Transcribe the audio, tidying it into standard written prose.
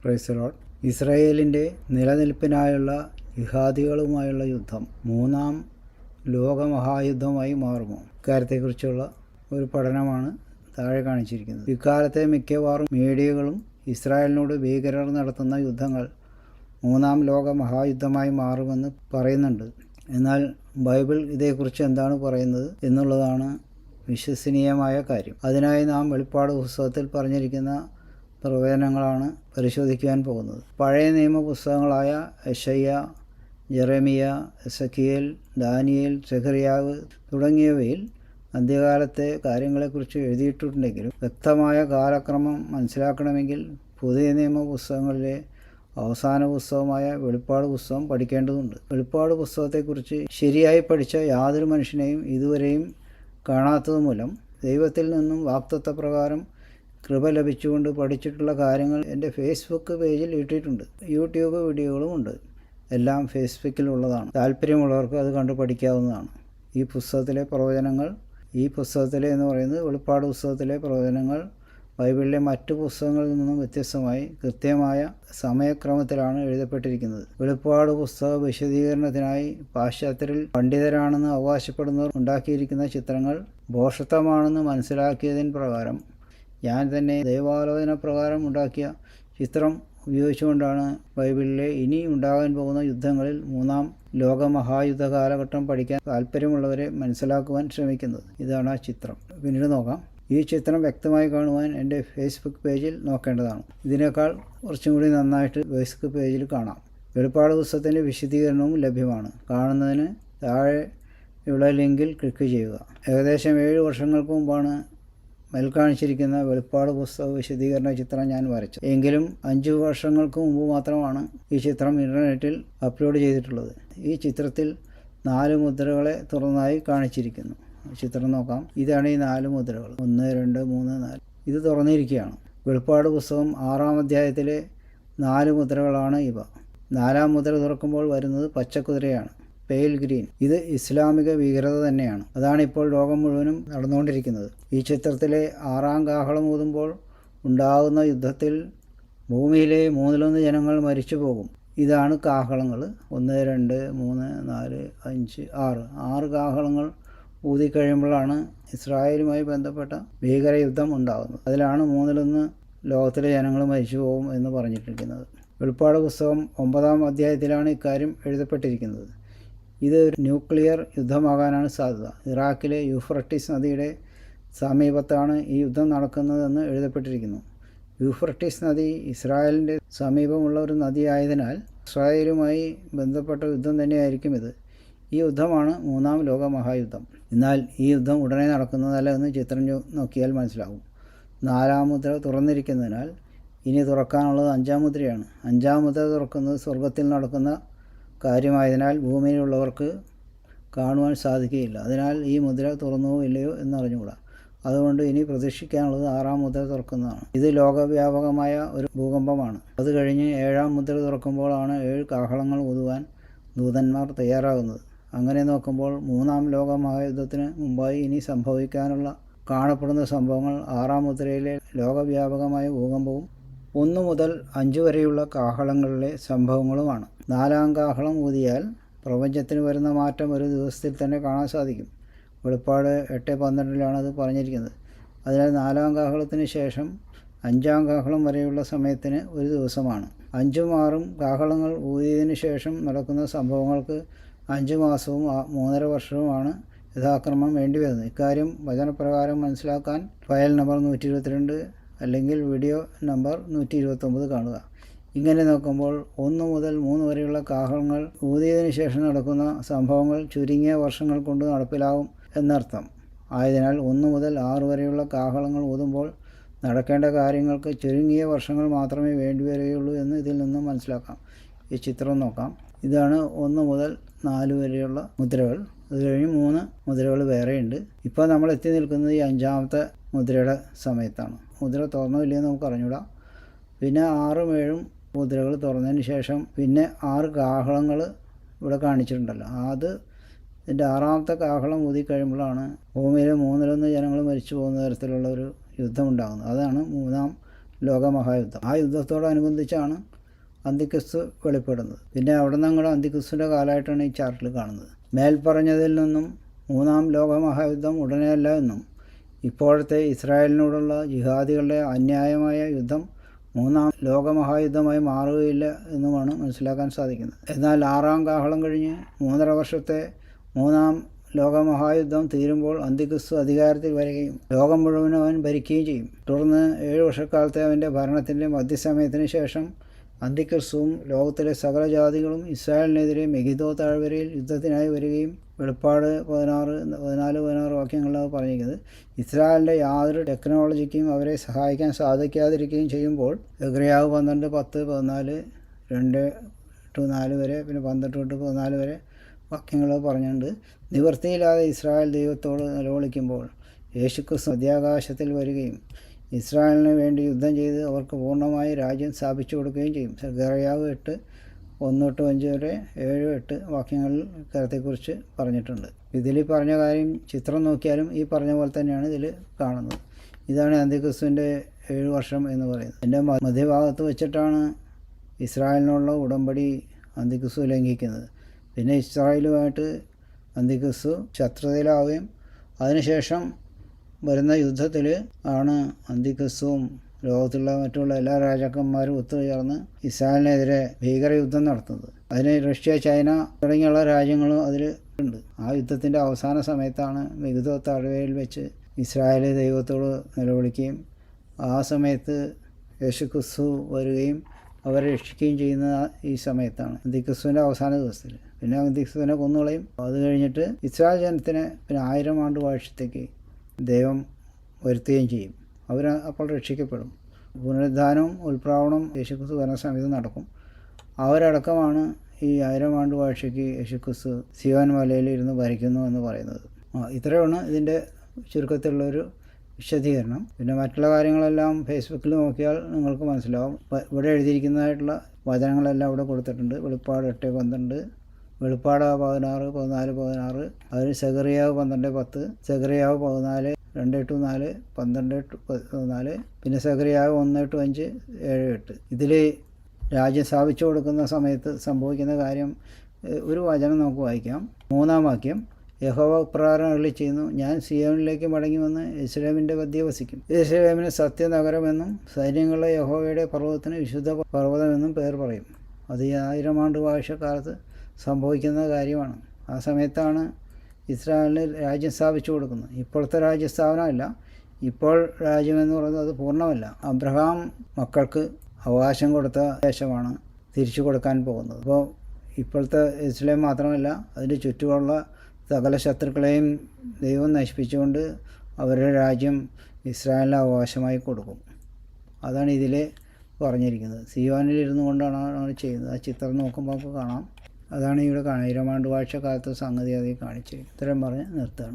Praise the Lord. ഇസ്രായേലിൻ്റെ നിലനിൽപ്പിനായുള്ള ജിഹാദികളുമായുള്ള യുദ്ധം മൂന്നാം ലോകമഹായുദ്ധമായി മാറുമോ? ഇക്കാര്യത്തെക്കുറിച്ചുള്ള ഒരു പഠനമാണ് താഴെ കാണിച്ചിരിക്കുന്നത്. ഇക്കാലത്തെ മിക്കവാറും മീഡിയകളും ഇസ്രായേലിനോട് ഭീകരർ നടത്തുന്ന യുദ്ധങ്ങൾ മൂന്നാം ലോക മഹായുദ്ധമായി മാറുമെന്ന് പറയുന്നുണ്ട്. എന്നാൽ ബൈബിൾ ഇതേക്കുറിച്ച് എന്താണ് പറയുന്നത് എന്നുള്ളതാണ് വിശ്വസനീയമായ കാര്യം. അതിനായി നാം വെളിപ്പാട് പുസ്തകത്തിൽ പറഞ്ഞിരിക്കുന്ന പ്രവചനങ്ങളാണ് പരിശോധിക്കുവാൻ പോകുന്നത്. പഴയ നിയമ പുസ്തകങ്ങളായ യെശയ്യ, ജെറമിയ, എസെക്കിയേൽ, ദാനിയേൽ, സെഖറിയാവ് തുടങ്ങിയവയിൽ അന്ത്യകാലത്തെ കാര്യങ്ങളെക്കുറിച്ച് എഴുതിയിട്ടുണ്ടെങ്കിലും വ്യക്തമായ കാലക്രമം മനസ്സിലാക്കണമെങ്കിൽ പുതിയ നിയമ പുസ്തകങ്ങളിലെ അവസാന പുസ്തകമായ വെളിപ്പാട് പുസ്തകം പഠിക്കേണ്ടതുണ്ട്. വെളിപ്പാട് പുസ്തകത്തെക്കുറിച്ച് ശരിയായി പഠിച്ച യാതൊരു മനുഷ്യനെയും ഇതുവരെയും കാണാത്തതുമൂലം ദൈവത്തിൽ നിന്നും വാഗ്ദത്തപ്രകാരം കൃപ ലഭിച്ചുകൊണ്ട് പഠിച്ചിട്ടുള്ള കാര്യങ്ങൾ എൻ്റെ ഫേസ്ബുക്ക് പേജിൽ ഇട്ടിട്ടുണ്ട്. യൂട്യൂബ് വീഡിയോകളും ഉണ്ട്. എല്ലാം ഫേസ്ബുക്കിലുള്ളതാണ്. താല്പര്യമുള്ളവർക്ക് അത് കണ്ടു പഠിക്കാവുന്നതാണ്. ഈ പുസ്തകത്തിലെ എന്ന് പറയുന്നത് വെളിപ്പാട് പുസ്തകത്തിലെ പ്രവചനങ്ങൾ ബൈബിളിലെ മറ്റു പുസ്തകങ്ങളിൽ നിന്നും വ്യത്യസ്തമായി കൃത്യമായ സമയക്രമത്തിലാണ് എഴുതപ്പെട്ടിരിക്കുന്നത്. വെളിപ്പാട് പുസ്തക വിശദീകരണത്തിനായി പാശ്ചാത്യരിൽ പണ്ഡിതരാണെന്ന് അവകാശപ്പെടുന്നവർ ഉണ്ടാക്കിയിരിക്കുന്ന ചിത്രങ്ങൾ ഭോഷത്വമാണെന്ന് മനസ്സിലാക്കിയതിന് പ്രകാരം ഞാൻ തന്നെ ദൈവാലോചന പ്രകാരം ഉണ്ടാക്കിയ ചിത്രം ഉപയോഗിച്ചുകൊണ്ടാണ് ബൈബിളിലെ ഇനി ഉണ്ടാകാൻ പോകുന്ന യുദ്ധങ്ങളിൽ മൂന്നാം ലോകമഹായുദ്ധ കാലഘട്ടം പഠിക്കാൻ താല്പര്യമുള്ളവരെ മനസ്സിലാക്കുവാൻ ശ്രമിക്കുന്നത്. ഇതാണ് ആ ചിത്രം. പിന്നീട് നോക്കാം. ഈ ചിത്രം വ്യക്തമായി കാണുവാൻ എൻ്റെ ഫേസ്ബുക്ക് പേജിൽ നോക്കേണ്ടതാണ്. ഇതിനേക്കാൾ കുറച്ചും കൂടി നന്നായിട്ട് ഫേസ്ബുക്ക് പേജിൽ കാണാം. വെളിപ്പാട് പുസ്തകത്തിൻ്റെ വിശദീകരണവും ലഭ്യമാണ്. കാണുന്നതിന് താഴെയുള്ള ലിങ്കിൽ ക്ലിക്ക് ചെയ്യുക. ഏകദേശം 7 വർഷങ്ങൾക്ക് മുമ്പാണ് കാണിച്ചിരിക്കുന്ന വെളിപ്പാട് പുസ്തക വിശദീകരണ ചിത്രം ഞാൻ വരച്ചത്. എങ്കിലും 5 വർഷങ്ങൾക്ക് മുമ്പ് മാത്രമാണ് ഈ ചിത്രം ഇൻ്റർനെറ്റിൽ അപ്ലോഡ് ചെയ്തിട്ടുള്ളത്. ഈ ചിത്രത്തിൽ 4 മുദ്രകളെ തുറന്നതായി കാണിച്ചിരിക്കുന്നു. ചിത്രം നോക്കാം. ഇതാണ് ഈ 4 മുദ്രകൾ. 1, 2, 3, 4. ഇത് തുറന്നിരിക്കുകയാണ്. വെളിപ്പാട് പുസ്തകം 6-ാം അധ്യായത്തിലെ 4 മുദ്രകളാണ് ഇവ. 4-ാം മുദ്ര തുറക്കുമ്പോൾ വരുന്നത് പച്ചക്കുതിരയാണ്, പെയിൽ ഗ്രീൻ. ഇത് ഇസ്ലാമിക ഭീകരത തന്നെയാണ്. അതാണ് ഇപ്പോൾ ലോകം മുഴുവനും നടന്നുകൊണ്ടിരിക്കുന്നത്. ഈ ചിത്രത്തിലെ 6-ാം കാഹളം ഊതുമ്പോൾ ഉണ്ടാകുന്ന യുദ്ധത്തിൽ ഭൂമിയിലെ 1/3 ജനങ്ങൾ മരിച്ചു പോകും. ഇതാണ് കാഹളങ്ങൾ. 1, 2, 3, 4, 5, 6 കാഹളങ്ങൾ ഊതിക്കഴിയുമ്പോഴാണ് ഇസ്രായേലുമായി ബന്ധപ്പെട്ട ഭീകരയുദ്ധം ഉണ്ടാകുന്നത്. അതിലാണ് 1/3 ലോകത്തിലെ ജനങ്ങൾ മരിച്ചു പോകും എന്ന് പറഞ്ഞിട്ടിരിക്കുന്നത്. വെളിപ്പാട് പുസ്തകം 9-ാം അധ്യായത്തിലാണ് ഇക്കാര്യം എഴുതപ്പെട്ടിരിക്കുന്നത്. ഇത് ഒരു ന്യൂക്ലിയർ യുദ്ധമാകാനാണ് സാധ്യത. ഇറാഖിലെ യൂഫ്രട്ടീസ് നദിയുടെ സമീപത്താണ് ഈ യുദ്ധം നടക്കുന്നതെന്ന് എഴുതപ്പെട്ടിരിക്കുന്നു. യൂഫ്രട്ടീസ് നദി ഇസ്രായേലിൻ്റെ സമീപമുള്ള ഒരു നദിയായതിനാൽ ഇസ്രായേലുമായി ബന്ധപ്പെട്ട യുദ്ധം തന്നെയായിരിക്കും ഇത്. ഈ യുദ്ധമാണ് മൂന്നാം ലോക മഹായുദ്ധം. എന്നാൽ ഈ യുദ്ധം ഉടനെ നടക്കുന്നതല്ല എന്ന് ചിത്രം നോക്കിയാൽ മനസ്സിലാകും. 4-ാം മുദ്ര തുറന്നിരിക്കുന്നതിനാൽ ഇനി തുറക്കാനുള്ളത് 5-ാം മുദ്രയാണ്. 5-ാം മുദ്ര തുറക്കുന്നത് സ്വർഗത്തിൽ നടക്കുന്ന കാര്യമായതിനാൽ ഭൂമിയിലുള്ളവർക്ക് കാണുവാൻ സാധിക്കുകയില്ല. അതിനാൽ ഈ മുദ്ര തുറന്നുവോ ഇല്ലയോ എന്നറിഞ്ഞുകൂടാ. അതുകൊണ്ട് ഇനി പ്രതീക്ഷിക്കാനുള്ളത് 6-ാം മുദ്ര തുറക്കുന്നതാണ്. ഇത് ലോകവ്യാപകമായ ഒരു ഭൂകമ്പമാണ്. അത് കഴിഞ്ഞ് 7-ാം മുദ്ര തുറക്കുമ്പോഴാണ് 7 കാഹളങ്ങൾ ഊതുവാൻ ദൂതന്മാർ തയ്യാറാകുന്നത്. അങ്ങനെ നോക്കുമ്പോൾ മൂന്നാം ലോക മഹായുദ്ധത്തിന് മുമ്പായി ഇനി സംഭവിക്കാനുള്ള കാണപ്പെടുന്ന സംഭവങ്ങൾ 6-ാം മുദ്രയിലെ ലോകവ്യാപകമായ ഭൂകമ്പവും 1 മുതൽ 5 വരെയുള്ള കാഹളങ്ങളിലെ സംഭവങ്ങളുമാണ്. 4-ാം കാഹളം ഊതിയാൽ പ്രപഞ്ചത്തിന് വരുന്ന മാറ്റം ഒരു ദിവസത്തിൽ തന്നെ കാണാൻ സാധിക്കും. വെളിപ്പാട് 8:12 അത് പറഞ്ഞിരിക്കുന്നത്. അതിനാൽ 4-ാം കാഹളത്തിന് ശേഷം 5-ാം കാഹളം വരെയുള്ള സമയത്തിന് ഒരു ദിവസമാണ്. 5ഉം 6ഉം കാഹളങ്ങൾ ഊതിയതിനു ശേഷം നടക്കുന്ന സംഭവങ്ങൾക്ക് 5 മാസവും 3.5 വർഷവുമാണ് യഥാക്രമം വേണ്ടിവരുന്നത്. ഇക്കാര്യം വചനപ്രകാരം മനസ്സിലാക്കാൻ ഫയൽ നമ്പർ 122 അല്ലെങ്കിൽ വീഡിയോ നമ്പർ 129 കാണുക. ഇങ്ങനെ നോക്കുമ്പോൾ 1 മുതൽ 3 വരെയുള്ള കാഹളങ്ങൾ ഊതിയതിനു ശേഷം നടക്കുന്ന സംഭവങ്ങൾ ചുരുങ്ങിയ വർഷങ്ങൾ കൊണ്ട് നടപ്പിലാവും എന്നർത്ഥം. ആയതിനാൽ 1 മുതൽ 6 വരെയുള്ള കാഹളങ്ങൾ ഊതുമ്പോൾ നടക്കേണ്ട കാര്യങ്ങൾക്ക് ചുരുങ്ങിയ വർഷങ്ങൾ മാത്രമേ വേണ്ടിവരികയുള്ളൂ എന്ന് ഇതിൽ നിന്നും മനസ്സിലാക്കാം. ഈ ചിത്രം നോക്കാം. ഇതാണ് 1 മുതൽ 4 വരെയുള്ള മുദ്രകൾ. അത് കഴിഞ്ഞ് 3 മുദ്രകൾ വേറെയുണ്ട്. ഇപ്പോൾ നമ്മൾ എത്തി നിൽക്കുന്നത് ഈ 5-ാമത്തെ മുദ്രയുടെ സമയത്താണ്. മുദ്ര തുറന്നോ ഇല്ലയെന്ന് നമുക്ക് അറിഞ്ഞൂടാ. പിന്നെ 6ഉം 7ഉം മുദ്രകൾ തുറന്നതിന് ശേഷം പിന്നെ 6 കാഹളങ്ങൾ ഇവിടെ കാണിച്ചിട്ടുണ്ടല്ലോ. അത് ഇതിൻ്റെ 6-ാമത്തെ കാഹളം ഊതിക്കഴിയുമ്പോഴാണ് ഭൂമിയിലെ 1/3 ജനങ്ങൾ മരിച്ചു പോകുന്ന തരത്തിലുള്ള ഒരു യുദ്ധമുണ്ടാകുന്നത്. അതാണ് മൂന്നാം ലോകമഹായുദ്ധം. ആ യുദ്ധത്തോടനുബന്ധിച്ചാണ് അന്തിക്രിസ്തു വെളിപ്പെടുന്നത്. പിന്നെ അവിടെ നിന്ന് അങ്ങോട്ട് അന്തിക്രിസ്തുവിൻ്റെ കാലമായിട്ടാണ് ഈ ചാർട്ടിൽ കാണുന്നത്. മേൽപ്പറഞ്ഞതിൽ നിന്നും മൂന്നാം ലോകമഹായുദ്ധം ഉടനെയല്ല എന്നും ഇപ്പോഴത്തെ ഇസ്രായേലിനോടുള്ള ജിഹാദികളുടെ അന്യായമായ യുദ്ധം മൂന്നാം ലോകമഹായുദ്ധമായി മാറുകയില്ല എന്നുമാണ് മനസ്സിലാക്കാൻ സാധിക്കുന്നത്. എന്നാൽ 6ാം കാഹളം കഴിഞ്ഞ് 3.5 വർഷത്തെ മൂന്നാം ലോകമഹായുദ്ധം തീരുമ്പോൾ അന്തിക്രിസ്തു അധികാരത്തിൽ വരികയും ലോകം മുഴുവനും അവൻ ഭരിക്കുകയും ചെയ്യും. തുടർന്ന് 7 വർഷക്കാലത്തെ അവൻ്റെ ഭരണത്തിൻ്റെ മധ്യസമയത്തിന് ശേഷം അന്തിക്രിസ്തുവും ലോകത്തിലെ സകല ജാതികളും ഇസ്രായേലിനെതിരെ മെഗിദോ താഴ്വരയിൽ യുദ്ധത്തിനായി വരികയും വെളിപ്പാട് 14 വാക്യങ്ങളിലാണ് പറഞ്ഞിരിക്കുന്നത്. ഇസ്രായേലിൻ്റെ യാതൊരു ടെക്നോളജിക്കും അവരെ സഹായിക്കാൻ സാധിക്കാതിരിക്കുകയും ചെയ്യുമ്പോൾ യെഗ്രയാവ് 12:10-14, 2-4 വരെ, പിന്നെ 12-14 വരെ വാക്യങ്ങൾ പറഞ്ഞുകൊണ്ട് നിവൃത്തിയില്ലാതെ ഇസ്രായേൽ ദൈവത്തോട് നിലവിളിക്കുമ്പോൾ യേശുക്രിസ്തു മധ്യാകാശത്തിൽ വരികയും ഇസ്രായേലിന് വേണ്ടി യുദ്ധം ചെയ്ത് അവർക്ക് പൂർണ്ണമായി രാജ്യം സ്ഥാപിച്ചു കൊടുക്കുകയും ചെയ്യും. യെഗ്രയാവ് 8:1-5 വരെ 7-8 വാക്യങ്ങളിൽ കാര്യത്തെക്കുറിച്ച് പറഞ്ഞിട്ടുണ്ട്. ഇതിൽ പറഞ്ഞ കാര്യം ചിത്രം നോക്കിയാലും ഈ പറഞ്ഞ പോലെ തന്നെയാണ് ഇതിൽ കാണുന്നത്. ഇതാണ് അന്തിക്രിസ്തുവിൻ്റെ 7 വർഷം എന്ന് പറയുന്നത്. എൻ്റെ മധ്യഭാഗത്ത് വെച്ചിട്ടാണ് ഇസ്രായേലിനുള്ള ഉടമ്പടി അന്തിക്രിസ്തു ലംഘിക്കുന്നത്. പിന്നെ ഇസ്രായേലുമായിട്ട് അന്തിക്രിസ്തു ശത്രുതയിലാവുകയും അതിനുശേഷം വരുന്ന യുദ്ധത്തിൽ ആണ് അന്തിക്രിസ്തുവും ലോകത്തുള്ള മറ്റുള്ള എല്ലാ രാജാക്കന്മാരും ഒത്തുചേർന്ന് ഇസ്രായേലിനെതിരെ ഭീകരയുദ്ധം നടത്തുന്നത്. അതിന് റഷ്യ, ചൈന തുടങ്ങിയുള്ള രാജ്യങ്ങളും അതിൽ ഉണ്ട്. ആ യുദ്ധത്തിൻ്റെ അവസാന സമയത്താണ് മെഗിദോ താഴ്വരയിൽ വെച്ച് ഇസ്രായേൽ ദൈവത്തോട് നിലവിളിക്കുകയും ആ സമയത്ത് യേശുക്രിസ്തു വരികയും അവരെ രക്ഷിക്കുകയും ചെയ്യുന്ന ഈ സമയത്താണ്, അന്തിക്രിസ്തുവിൻ്റെ അവസാന ദിവസത്തിൽ. പിന്നെ അന്തിക്രിസ്തുവിനെ കൊന്നുകളയും. അത് കഴിഞ്ഞിട്ട് ഇസ്രായേൽ ജനത്തിനെ പിന്നെ 1000 ആണ്ട് വാഴ്ചത്തേക്ക് ദൈവം വരുത്തുകയും ചെയ്യും. അവർ അപ്പോൾ രക്ഷിക്കപ്പെടും. പുനരുദ്ധാനവും ഉൽപ്രാവണവും യേശുക്രിസ്തു വരുന്ന സമയത്ത് നടക്കും. അവരടക്കമാണ് ഈ 1000 ആണ്ട് വാഴ്ചയ്ക്ക് യേശുക്രിസ്തു സിയോൻ മലയിൽ ഇരുന്ന് ഭരിക്കുന്നു എന്ന് പറയുന്നത്. ഇത്രയാണ് ഇതിൻ്റെ ചുരുക്കത്തിലുള്ളൊരു വിശദീകരണം. പിന്നെ മറ്റുള്ള കാര്യങ്ങളെല്ലാം ഫേസ്ബുക്കിൽ നോക്കിയാൽ നിങ്ങൾക്ക് മനസ്സിലാവും. ഇവിടെ എഴുതിയിരിക്കുന്നതായിട്ടുള്ള വചനങ്ങളെല്ലാം ഇവിടെ കൊടുത്തിട്ടുണ്ട്. വെളിപ്പാട് 8:12, വെളിപ്പാട് 16, 14, 16. അതിൽ സെഖറിയാവ് 12:10, സെഖറിയാവ് 14, 2-4, 12-14, പിന്നെ സെഖറിയാവ് 1-5, 7-8. ഇതിൽ രാജ്യം സ്ഥാപിച്ചു കൊടുക്കുന്ന സമയത്ത് സംഭവിക്കുന്ന കാര്യം ഒരു വചനം നമുക്ക് വായിക്കാം. 3-ാം വാക്യം. യഹോവ ഇപ്രകാരം അരുളി ചെയ്യുന്നു, ഞാൻ സിയോനിലേക്ക് മടങ്ങി വന്ന് യെരൂശലേമിൻ്റെ മധ്യേ വസിക്കും. യെരൂശലേമിന് സത്യനഗരമെന്നും സൈന്യങ്ങളുടെ യഹോവയുടെ പർവ്വതത്തിന് വിശുദ്ധ പർവ്വതമെന്നും പേർ പറയും. അത് 1000 ആണ്ട് വാഴ്ചക്കാലത്ത് സംഭവിക്കുന്ന കാര്യമാണ്. ആ സമയത്താണ് ഇസ്രായേലിന് രാജ്യം സ്ഥാപിച്ചു കൊടുക്കുന്നത്. ഇപ്പോഴത്തെ രാജ്യസ്ഥാപനമല്ല. ഇപ്പോൾ രാജ്യമെന്ന് പറയുന്നത് അത് പൂർണ്ണമല്ല. അബ്രഹാം മക്കൾക്ക് അവകാശം കൊടുത്ത ദേശമാണ് തിരിച്ചു കൊടുക്കാൻ പോകുന്നത്. അപ്പോൾ ഇപ്പോഴത്തെ യെരൂശലേം മാത്രമല്ല, അതിൻ്റെ ചുറ്റുമുള്ള സകല ശത്രുക്കളെയും ദൈവം നശിപ്പിച്ചുകൊണ്ട് അവരുടെ രാജ്യം ഇസ്രായേലിന് അവകാശമായി കൊടുക്കും. അതാണ് ഇതിൽ പറഞ്ഞിരിക്കുന്നത്. സിയോനിൽ ഇരുന്നു കൊണ്ടാണ് അവർ ചെയ്യുന്നത്. ആ ചിത്രം നോക്കുമ്പോൾ നമുക്ക് കാണാം. അതാണ് ഇവിടെ കാണുക. 1000 ആണ്ട് വാഴ്ച കാലത്ത് സംഗതി അതിൽ കാണിച്ചിരിക്കുന്നത്. ഇത്രയും പറഞ്ഞ് നിർത്തുകയാണ്.